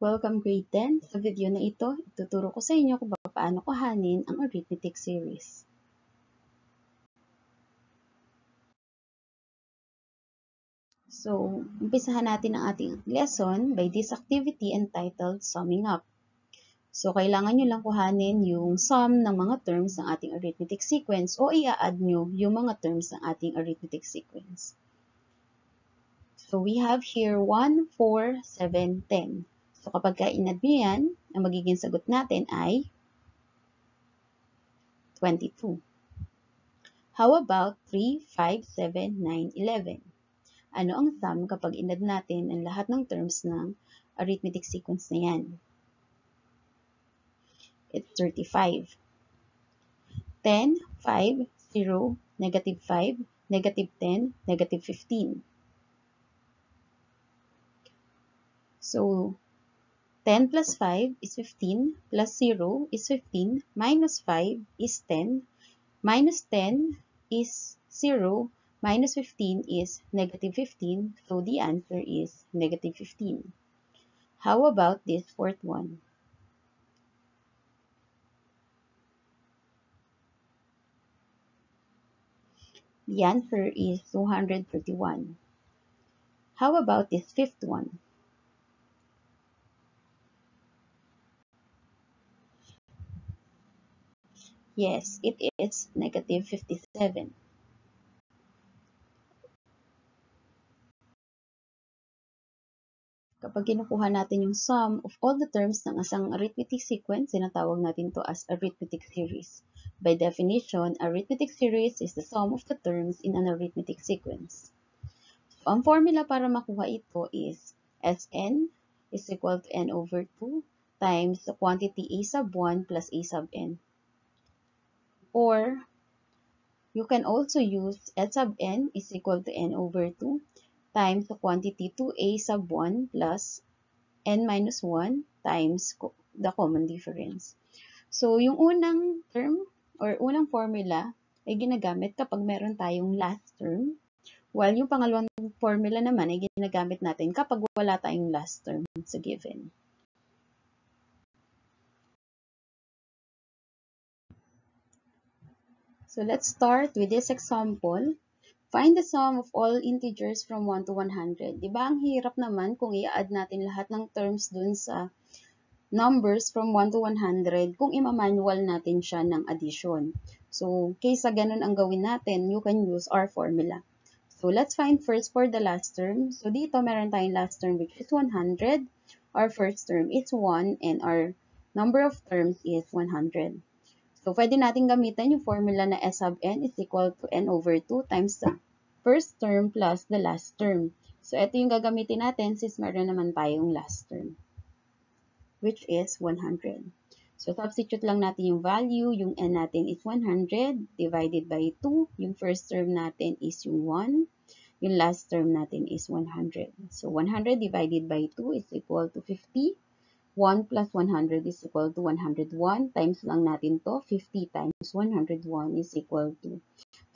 Welcome grade 10. Sa video na ito, ituturo ko sa inyo kung paano kuhanin ang arithmetic series. So, umpisahan natin ang ating lesson by this activity entitled Summing Up. So, kailangan nyo lang kuhanin yung sum ng mga terms ng ating arithmetic sequence o i-add nyo yung mga terms ng ating arithmetic sequence. So, we have here 1, 4, 7, 10. So, kapag in-add nyo yan, ang magiging sagot natin ay 22. How about 3, 5, 7, 9, 11? Ano ang sum kapag in-add natin ang lahat ng terms ng arithmetic sequence na yan? It's 35. 10, 5, 0, negative 5, negative 10, negative 15. So, 10 plus 5 is 15, plus 0 is 15, minus 5 is 10, minus 10 is 0, minus 15 is negative 15, so the answer is negative 15. How about this fourth one? The answer is 231. How about this fifth one? Yes, it is negative 57. Kapag kinukuha natin yung sum of all the terms ng isang arithmetic sequence, sinatawag natin to as arithmetic series. By definition, arithmetic series is the sum of the terms in an arithmetic sequence. So, ang formula para makuha ito is Sn is equal to n over 2 times the quantity a sub 1 plus a sub n. Or, you can also use S sub n is equal to n over 2 times the quantity 2a sub 1 plus n minus 1 times the common difference. So, yung unang term or unang formula ay ginagamit kapag meron tayong last term, while yung pangalawang formula naman ay ginagamit natin kapag wala tayong last term sa given. So, let's start with this example. Find the sum of all integers from 1 to 100. Diba ang hirap naman kung i-add natin lahat ng terms dun sa numbers from 1 to 100 kung ima-manual natin siya ng addition. So, kaysa ganun ang gawin natin, you can use our formula. So, let's find first for the last term. So, dito meron tayong last term which is 100. Our first term is 1 and our number of terms is 100. So, pwede natin gamitin yung formula na S sub n is equal to n over 2 times the first term plus the last term. So, ito yung gagamitin natin since meron naman tayong last term, which is 100. So, substitute lang natin yung value. Yung n natin is 100 divided by 2. Yung first term natin is yung 1. Yung last term natin is 100. So, 100 divided by 2 is equal to 50. 1 plus 100 is equal to 101. Times lang natin to. 50 times 101 is equal to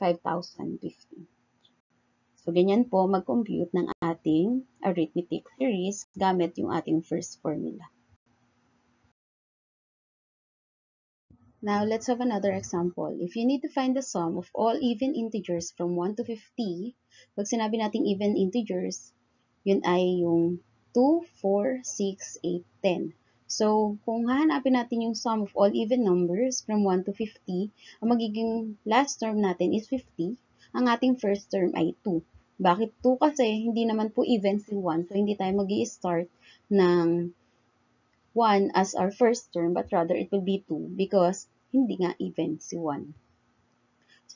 5,050. So, ganyan po mag-compute ng ating arithmetic series gamit yung ating first formula. Now, let's have another example. If you need to find the sum of all even integers from 1 to 50, pag sinabi nating even integers, yun ay yung 2, 4, 6, 8, 10. So, kung hahanapin natin yung sum of all even numbers from 1 to 50, ang magiging last term natin is 50. Ang ating first term ay 2. Bakit 2? Kasi hindi naman po even si 1. So, hindi tayo mag-i-start ng 1 as our first term, but rather it will be 2 because hindi nga even si 1.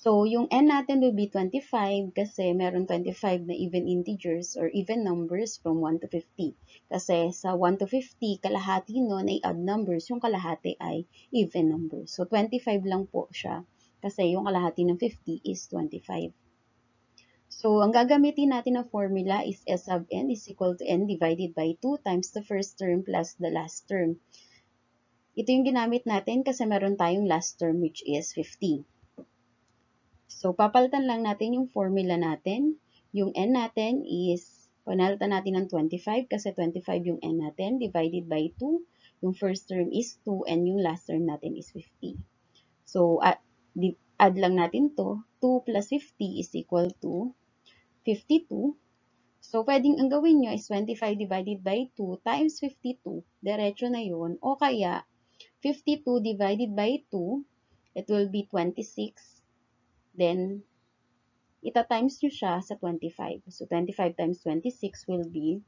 So, yung n natin will be 25 kasi meron 25 na even integers or even numbers from 1 to 50. Kasi sa 1 to 50, kalahati nun ay odd numbers, yung kalahati ay even numbers. So, 25 lang po siya kasi yung kalahati ng 50 is 25. So, ang gagamitin natin na formula is S sub n is equal to n divided by 2 times the first term plus the last term. Ito yung ginamit natin kasi meron tayong last term which is 50. So, papalitan lang natin yung formula natin. Yung n natin is Panalitan natin ng 25 kasi 25 yung n natin, divided by 2. Yung first term is 2 and yung last term natin is 50. So, add lang natin to. 2 plus 50 is equal to 52. So, pwedeng ang gawin nyo is 25 divided by 2 times 52. Diretso na yun. O kaya, 52 divided by 2, it will be 26. Then, ita-times nyo siya sa 25. So, 25 times 26 will be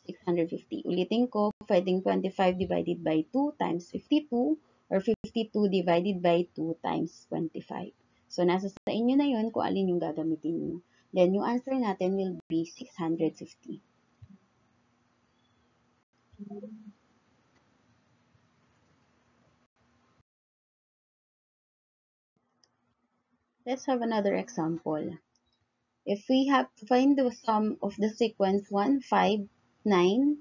650. Ulitin ko, pwedeng 25 divided by 2 times 52 or 52 divided by 2 times 25. So, nasa sa inyo na yun kung alin yung gagamitin nyo. Then, yung answer natin will be 650. Let's have another example. If we have to find the sum of the sequence 1, 5, 9,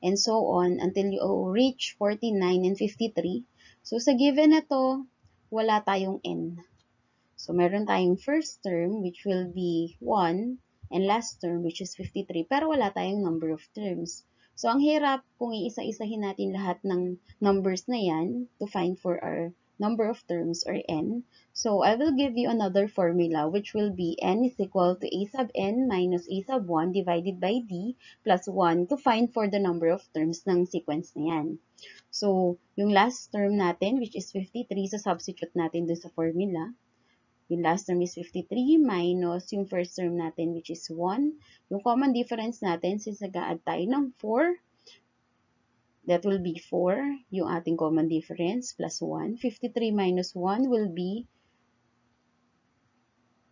and so on until you reach 49 and 53. So, sa given na to, wala tayong n. So, meron tayong first term, which will be 1, and last term, which is 53, pero wala tayong number of terms. So, ang hirap kung iisa-isahin natin lahat ng numbers na yan to find for our number of terms or n. So, I will give you another formula which will be n is equal to a sub n minus a sub 1 divided by d plus 1 to find for the number of terms ng sequence na yan. So, yung last term natin which is 53, so substitute natin dun sa formula. Yung last term is 53 minus yung first term natin which is 1. Yung common difference natin since nag-a-add tayo ng 4, that will be 4, yung ating common difference, plus 1. 53 minus 1 will be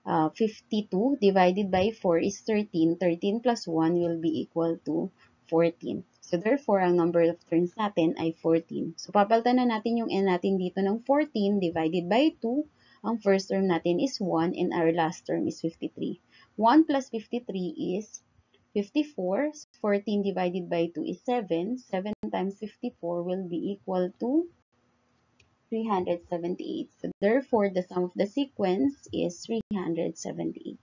52 divided by 4 is 13. 13 plus 1 will be equal to 14. So, therefore, ang number of terms natin ay 14. So, papalitan na natin yung n natin dito ng 14 divided by 2. Ang first term natin is 1 and our last term is 53. 1 plus 53 is 54. 14 divided by 2 is 7. 7 times 54 will be equal to 378. So, therefore, the sum of the sequence is 378.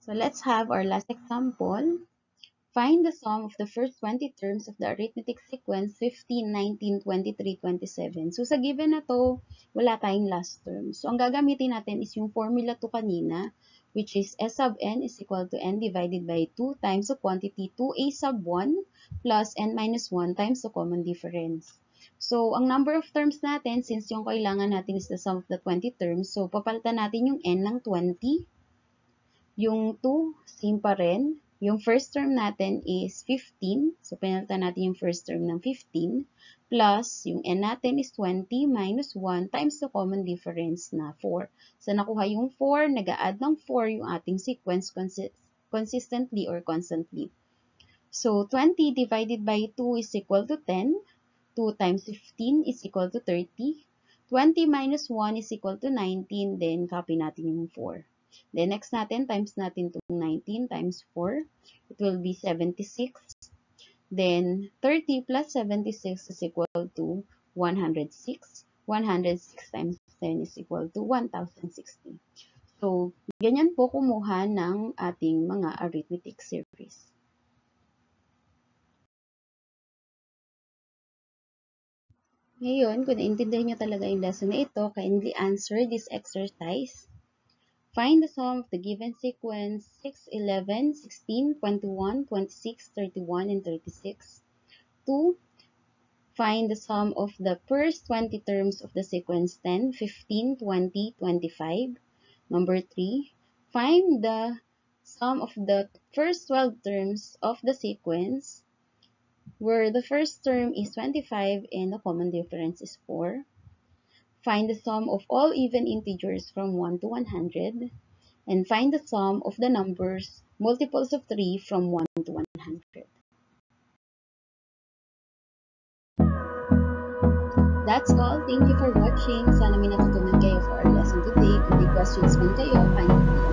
So, let's have our last example. Find the sum of the first 20 terms of the arithmetic sequence 15, 19, 23, 27. So, sa given na to, wala tayong last term. So, ang gagamitin natin is yung formula to kanina, which is S sub n is equal to n divided by 2 times the quantity 2a sub 1 plus n minus 1 times the common difference. So, ang number of terms natin, since yung kailangan natin is the sum of the 20 terms, so papalitan natin yung n ng 20. Yung 2, same pa rin. Yung first term natin is 15. So, pinalitan natin yung first term ng 15. Plus, yung n natin is 20 minus 1 times the common difference na 4. So, nakuha yung 4, nag-a-add ng 4 yung ating sequence consistently or constantly. So, 20 divided by 2 is equal to 10. 2 times 15 is equal to 30. 20 minus 1 is equal to 19. Then, copy natin yung 4. Then, next natin, times natin itong 19 times 4. It will be 76. Then, 30 plus 76 is equal to 106. 106 times 10 is equal to 1,060. So, ganyan po kumuha ng ating mga arithmetic series. Ngayon, kung naintindihan nyo talaga yung lesson na ito, kindly answer this exercise. Find the sum of the given sequence 6, 11, 16, 21, 26, 31, and 36. 2. Find the sum of the first 20 terms of the sequence 10, 15, 20, 25. Number 3. Find the sum of the first 12 terms of the sequence where the first term is 25 and the common difference is 4. Find the sum of all even integers from 1 to 100. And find the sum of the numbers multiples of 3 from 1 to 100. That's all. Thank you for watching. Sana may natutunan kayo for our lesson today. Kung may questions man kayo, kindly